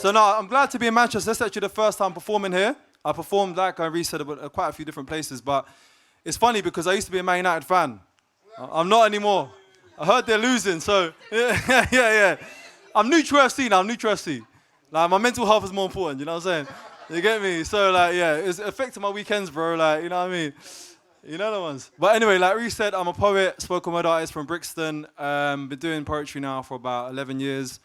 So no, I'm glad to be in Manchester. It's actually the first time performing here. I performed, like I already said, at quite a few different places, but it's funny because I used to be a Man United fan. I'm not anymore. I heard they're losing, so yeah. I'm neutral FC now, I'm neutral FC. Like, my mental health is more important, you know what I'm saying? You get me? So, like, yeah, it's affecting my weekends, bro, like, you know what I mean? You know the ones. But anyway, like Reece said, I'm a poet, spoken word artist from Brixton. Been doing poetry now for about 11 years.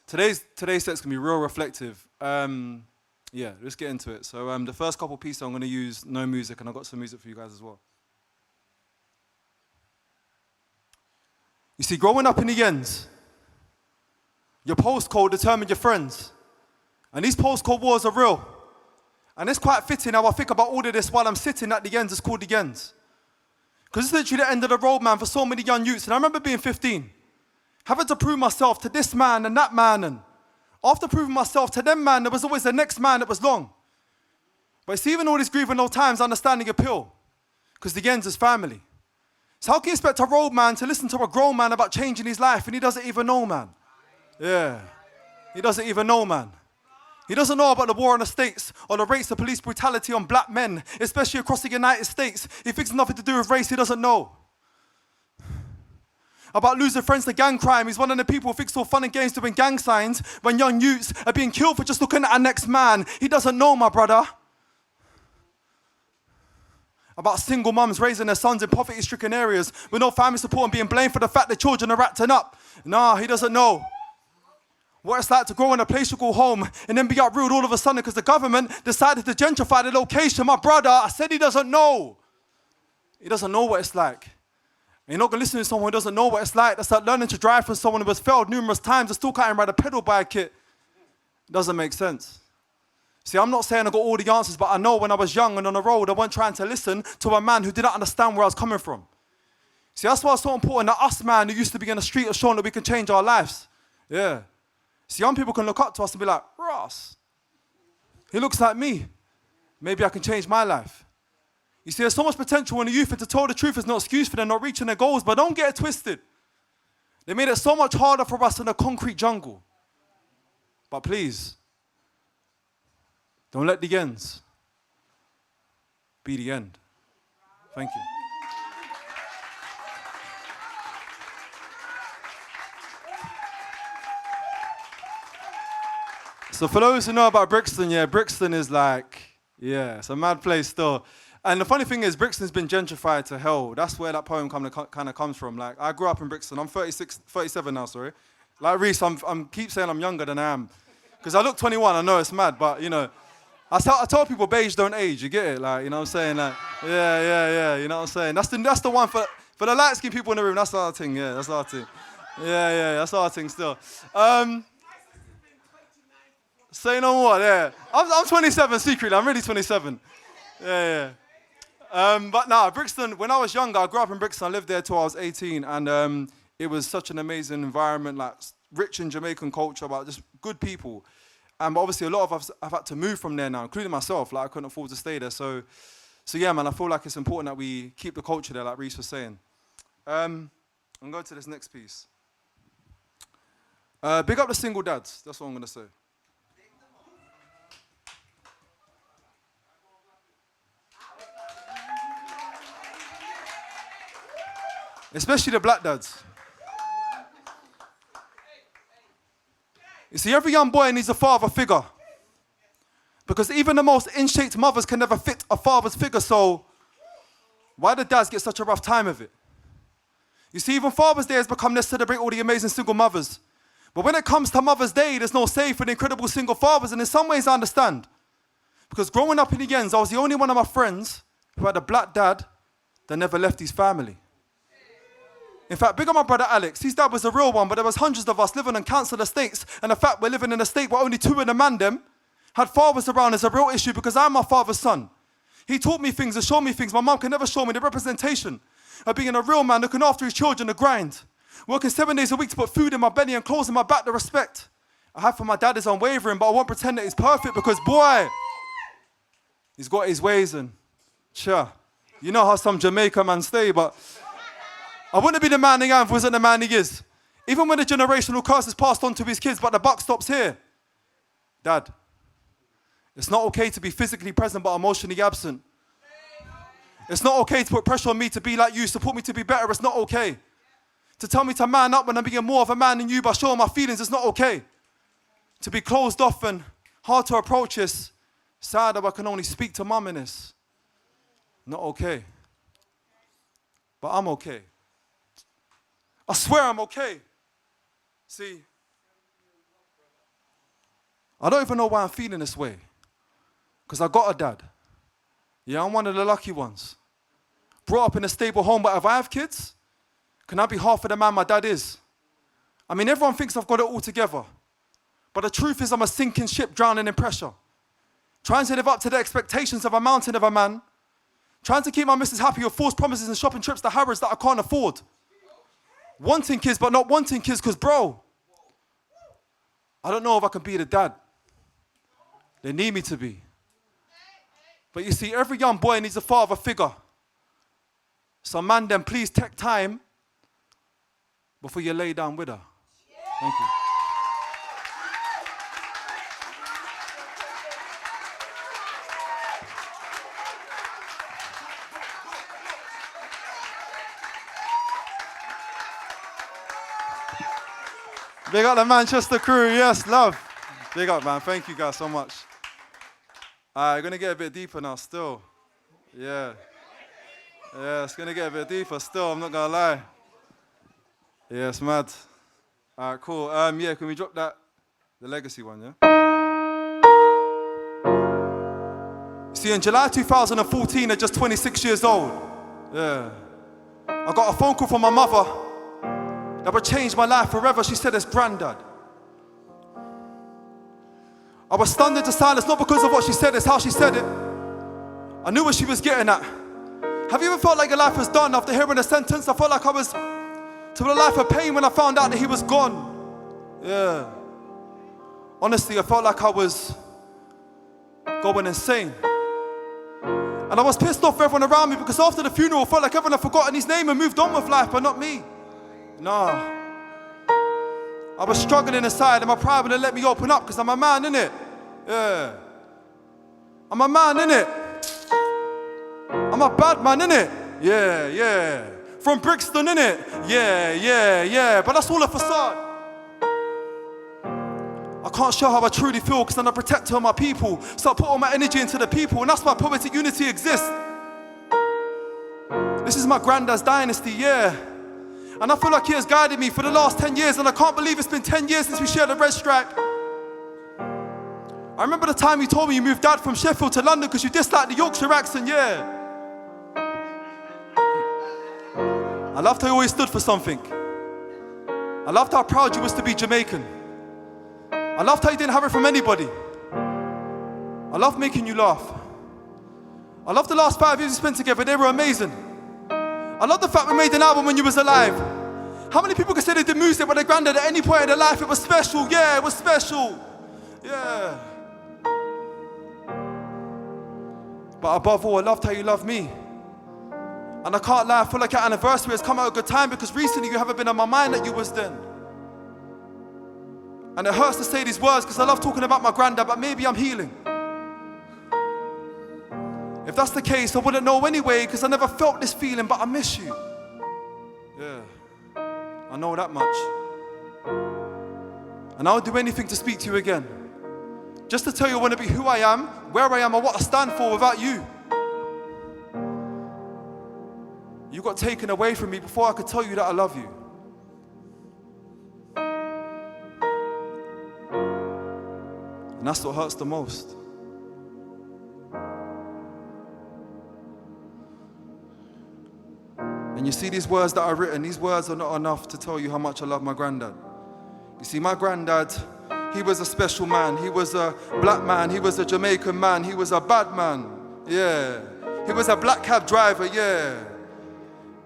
Today's set's going to be real reflective. Yeah, let's get into it. So the first couple pieces I'm going to use no music, and I've got some music for you guys as well. You see, growing up in the ends, your postcode determined your friends. And these postcode wars are real. And it's quite fitting how I think about all of this while I'm sitting at the ends. It's called the ends. Because it's literally the end of the road, man, for so many young youths. And I remember being 15, having to prove myself to this man and that man. And after proving myself to them, man, there was always the next man that was long. But it's even all this grieving old times, understanding appeal. Because the ends is family. So how can you expect a road man to listen to a grown man about changing his life and he doesn't even know, man? Yeah. He doesn't even know, man. He doesn't know about the war on the States or the rates of police brutality on black men, especially across the United States. He thinks nothing to do with race, he doesn't know. About losing friends to gang crime, he's one of the people who thinks all fun and games doing gang signs when young youths are being killed for just looking at our next man. He doesn't know, my brother. About single mums raising their sons in poverty-stricken areas with no family support and being blamed for the fact that children are acting up. Nah, he doesn't know what it's like to grow in a place you call home and then be uprooted all of a sudden because the government decided to gentrify the location. My brother, I said he doesn't know. He doesn't know what it's like. And you're not going to listen to someone who doesn't know what it's like. That's like learning to drive from someone who has failed numerous times and still can't ride a pedal bike. It doesn't make sense. See, I'm not saying I got all the answers, but I know when I was young and on the road, I wasn't trying to listen to a man who didn't understand where I was coming from. See, that's why it's so important that us, man, who used to be in the street, are showing that we can change our lives. Yeah. See, young people can look up to us and be like, Ross, he looks like me. Maybe I can change my life. You see, there's so much potential in the youth, and to tell the truth is no excuse for them not reaching their goals, but don't get it twisted. They made it so much harder for us in the concrete jungle. But please, don't let the ends be the end. Thank you. So for those who know about Brixton, yeah, Brixton is like, yeah, it's a mad place still. And the funny thing is, Brixton's been gentrified to hell. That's where that poem kind of comes from. Like, I grew up in Brixton. I'm 37 now, sorry. Like Reece, I'm keep saying I'm younger than I am. Because I look 21, I know it's mad, but, you know, I tell people beige don't age, you get it? Like, you know what I'm saying? Like, yeah, you know what I'm saying? That's the one for the light-skinned people in the room, that's our thing, yeah, that's our thing. Yeah, that's our thing still. Say no more, yeah. I'm 27 secretly, I'm really 27. Yeah. But nah, Brixton, when I was younger, I grew up in Brixton, I lived there till I was 18, and it was such an amazing environment, like rich in Jamaican culture, but just good people. But obviously a lot of us have had to move from there now, including myself, like I couldn't afford to stay there. So yeah, man, I feel like it's important that we keep the culture there, like Reece was saying. I'm going to this next piece. Big up the single dads, that's what I'm going to say. Especially the black dads. You see, every young boy needs a father figure. Because even the most in-shaped mothers can never fit a father's figure, so why do dads get such a rough time of it? You see, even Father's Day has become let's celebrate all the amazing single mothers. But when it comes to Mother's Day, there's no say for the incredible single fathers, and in some ways I understand. Because growing up in the ends, I was the only one of my friends who had a black dad that never left his family. In fact, big on my brother Alex, his dad was a real one, but there was hundreds of us living on council estates, and the fact we're living in a state where only two of the man them had fathers around is a real issue because I'm my father's son. He taught me things and showed me things my mum can never show me, the representation of being a real man, looking after his children, the grind. Working 7 days a week to put food in my belly and clothes in my back, the respect I have for my dad is unwavering, but I won't pretend that he's perfect because, boy, he's got his ways and, you know how some Jamaican man stay, but I wouldn't be the man I am if I wasn't the man he is. Even when the generational curse is passed on to his kids, but the buck stops here. Dad, it's not okay to be physically present but emotionally absent. It's not okay to put pressure on me to be like you, support me to be better. It's not okay. To tell me to man up when I'm being more of a man than you by showing my feelings, it's not okay. To be closed off and hard to approach is sad that I can only speak to mum in this. Not okay. But I'm okay. I swear I'm okay. See, I don't even know why I'm feeling this way. Because I got a dad. Yeah, I'm one of the lucky ones. Brought up in a stable home, but if I have kids, can I be half of the man my dad is? I mean, everyone thinks I've got it all together. But the truth is I'm a sinking ship drowning in pressure. Trying to live up to the expectations of a mountain of a man. Trying to keep my missus happy with false promises and shopping trips to Harrods that I can't afford. Wanting kids, but not wanting kids, because bro, I don't know if I can be the dad they need me to be. But you see, every young boy needs a father figure. So man, then please take time before you lay down with her. Thank you. Big up the Manchester crew, yes, love. Big up, man. Thank you guys so much. We're going to get a bit deeper now still. Yeah. Yeah, it's going to get a bit deeper still, I'm not going to lie. Yeah, it's mad. All right, cool. Yeah, can we drop that? The legacy one, yeah? See, in July 2014, at just 26 years old, yeah, I got a phone call from my mother that would change my life forever. She said, it's Grandad. I was stunned into silence, not because of what she said, it's how she said it. I knew what she was getting at. Have you ever felt like your life was done after hearing a sentence? I felt like I was to a life of pain when I found out that he was gone. Yeah. Honestly, I felt like I was going insane. And I was pissed off for everyone around me because after the funeral, I felt like everyone had forgotten his name and moved on with life, but not me. Nah. I was struggling inside and my pride wouldn't let me open up because I'm a man, innit? Yeah. I'm a man, innit? I'm a bad man, innit? Yeah, yeah. From Brixton, innit? Yeah, yeah, yeah. But that's all a facade. I can't show how I truly feel because I'm a protector of my people. So I put all my energy into the people and that's why poetic unity exists. This is my granddad's dynasty, yeah. And I feel like he has guided me for the last 10 years and I can't believe it's been 10 years since we shared a red stripe. I remember the time you told me you moved dad from Sheffield to London because you disliked the Yorkshire accent, yeah. I loved how you always stood for something. I loved how proud you was to be Jamaican. I loved how you didn't have it from anybody. I loved making you laugh. I loved the last 5 years we spent together, they were amazing. I love the fact we made an album when you was alive. How many people can say they did music with their granddad at any point in their life? It was special, yeah, it was special. Yeah. But above all, I loved how you loved me. And I can't lie, I feel like our anniversary has come at a good time because recently you haven't been on my mind like you was then. And it hurts to say these words because I love talking about my granddad, but maybe I'm healing. If that's the case, I wouldn't know anyway because I never felt this feeling, but I miss you. Yeah, I know that much. And I would do anything to speak to you again. Just to tell you I want to be who I am, where I am, and what I stand for without you. You got taken away from me before I could tell you that I love you. And that's what hurts the most. And you see these words that I've written, these words are not enough to tell you how much I love my granddad. You see, my granddad, he was a special man. He was a black man. He was a Jamaican man. He was a bad man. Yeah. He was a black cab driver. Yeah.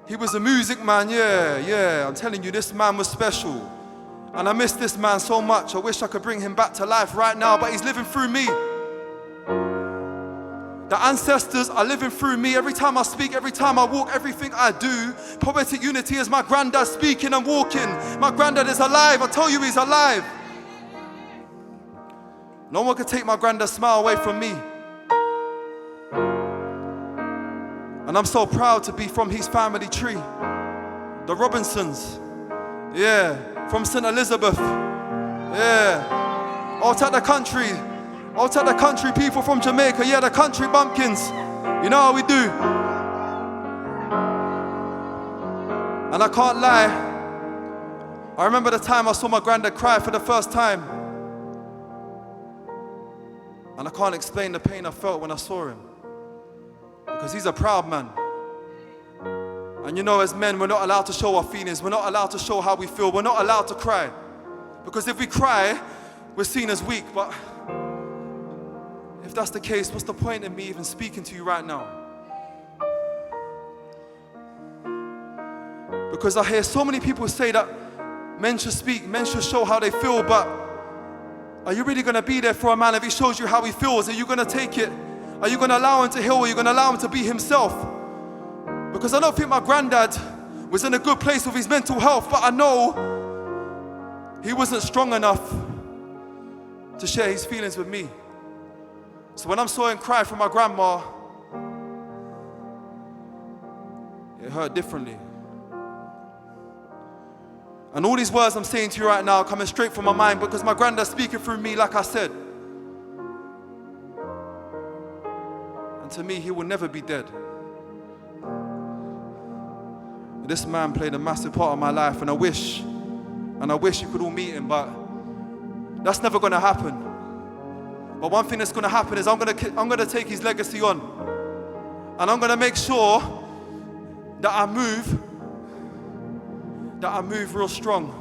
He was a music man. Yeah. Yeah. I'm telling you, this man was special. And I miss this man so much. I wish I could bring him back to life right now, but he's living through me. The ancestors are living through me. Every time I speak, every time I walk, everything I do, poetic unity is my granddad speaking and walking. My granddad is alive. I tell you, he's alive. No one can take my granddad's smile away from me. And I'm so proud to be from his family tree. The Robinsons, yeah, from St. Elizabeth, yeah. Out at the country people from Jamaica, yeah, the country bumpkins. You know how we do. And I can't lie, I remember the time I saw my granddad cry for the first time. And I can't explain the pain I felt when I saw him. Because he's a proud man. And you know, as men, we're not allowed to show our feelings. We're not allowed to show how we feel. We're not allowed to cry. Because if we cry, we're seen as weak. But if that's the case, what's the point in me even speaking to you right now? Because I hear so many people say that men should speak, men should show how they feel, but are you really going to be there for a man if he shows you how he feels? Are you going to take it? Are you going to allow him to heal? Are you going to allow him to be himself? Because I don't think my granddad was in a good place with his mental health, but I know he wasn't strong enough to share his feelings with me. So when I saw him cry for my grandma, it hurt differently. And all these words I'm saying to you right now are coming straight from my mind because my granddad's speaking through me, like I said. And to me, he will never be dead. This man played a massive part of my life, and I wish you could all meet him, but that's never going to happen. But one thing that's going to happen is I'm going to take his legacy on, and I'm going to make sure that I move real strong.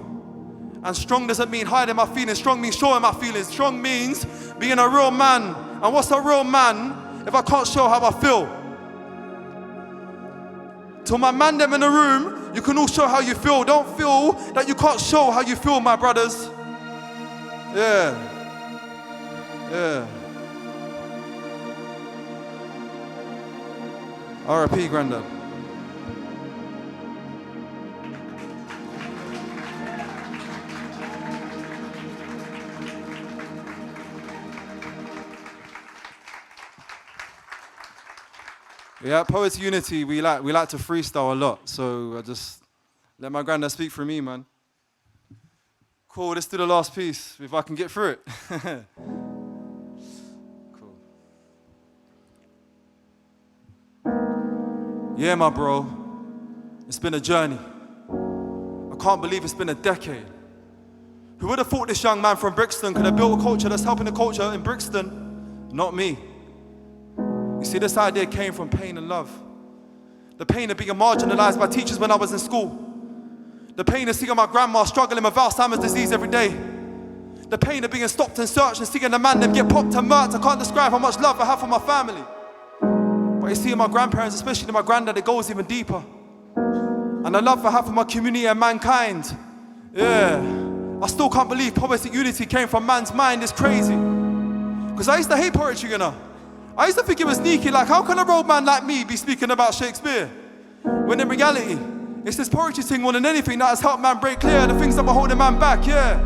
And strong doesn't mean hiding my feelings. Strong means showing my feelings. Strong means being a real man. And what's a real man if I can't show how I feel? To my man them in the room, you can all show how you feel. Don't feel that you can't show how you feel, my brothers. Yeah. R.I.P. Grandad. Yeah, at Poets Unity, we like to freestyle a lot, so I just let my granddad speak for me, man. Cool, let's do the last piece, if I can get through it. Cool. Yeah, my bro, it's been a journey. I can't believe it's been a decade. Who would have thought this young man from Brixton could have built a culture that's helping the culture in Brixton? Not me. You see, this idea came from pain and love. The pain of being marginalized by teachers when I was in school. The pain of seeing my grandma struggling with Alzheimer's disease every day. The pain of being stopped and searched and seeing a man them get popped and murked. I can't describe how much love I have for my family. But you see, my grandparents, especially my granddad, it goes even deeper. And the love I have for my community and mankind. Yeah. I still can't believe poetic unity came from man's mind. It's crazy. Because I used to hate poetry, you know. I used to think it was sneaky, like how can a road man like me be speaking about Shakespeare? When in reality, it's this poetry thing more than anything that has helped man break clear the things that were holding man back, yeah.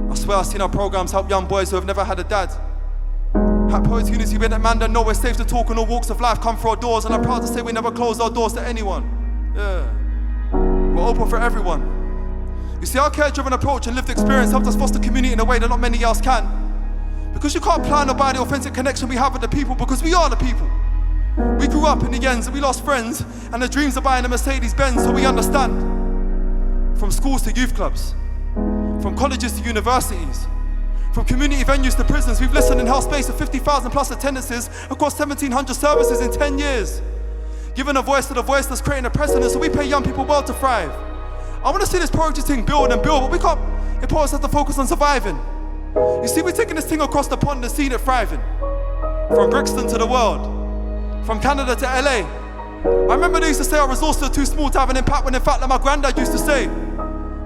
I swear I've seen our programs help young boys who have never had a dad. At Poets Unity, we let man that know we're safe to talk and all walks of life come through our doors, and I'm proud to say we never close our doors to anyone. Yeah. We're open for everyone. You see, our care-driven approach and lived experience helped us foster community in a way that not many else can. Because you can't plan or buy the authentic connection we have with the people, because we are the people. We grew up in the ends and we lost friends, and the dreams of buying a Mercedes-Benz, so we understand. From schools to youth clubs, from colleges to universities, from community venues to prisons, we've listened and held space of 50,000 plus attendances across 1,700 services in 10 years. Giving a voice to the voiceless, creating a precedent, so we pay young people well to thrive. I want to see this poetry thing build and build, but we can't impose us to focus on surviving. You see, we're taking this thing across the pond and seeing it thriving. From Brixton to the world. From Canada to LA. I remember they used to say our resources are too small to have an impact, when in fact, like my granddad used to say,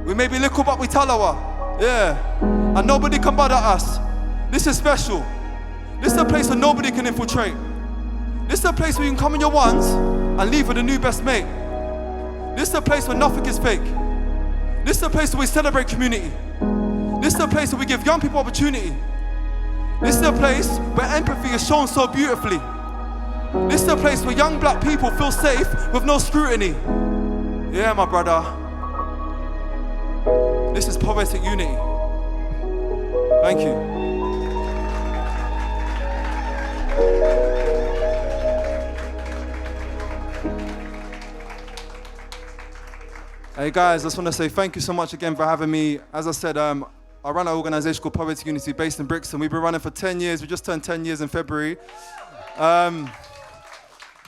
we may be little but we talawa. Yeah. And nobody can bother us. This is special. This is a place where nobody can infiltrate. This is a place where you can come in your ones and leave with a new best mate. This is a place where nothing is fake. This is a place where we celebrate community. This is a place where we give young people opportunity. This is a place where empathy is shown so beautifully. This is a place where young black people feel safe with no scrutiny. Yeah, my brother. This is poetic unity. Thank you. Hey guys, I just want to say thank you so much again for having me. As I said, I run an organisation called Poetic Unity based in Brixton. We've been running for 10 years. We just turned 10 years in February.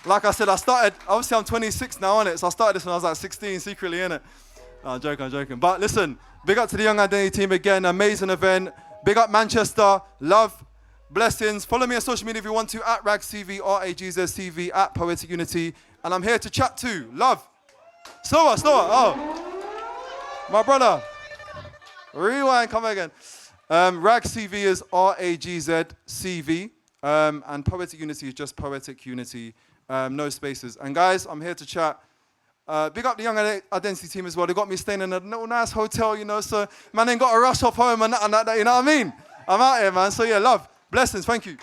Like I said, I started, obviously I'm 26 now, innit? So I started this when I was like 16, secretly, innit? No, I'm joking. But listen, big up to the Young Identity team again, amazing event. Big up Manchester, love, blessings. Follow me on social media if you want to, at Ragz CV, Ragz CV, at Poetic Unity. And I'm here to chat too, love. Slower, oh. My brother. Rewind, come again. Ragz CV is Ragz CV. And Poetic Unity is just Poetic Unity. No spaces. And guys, I'm here to chat. Big up the Young Identity team as well. They got me staying in a little nice hotel, you know, so man ain't got to rush off home and that, you know what I mean? I'm out here, man. So yeah, love, blessings, thank you.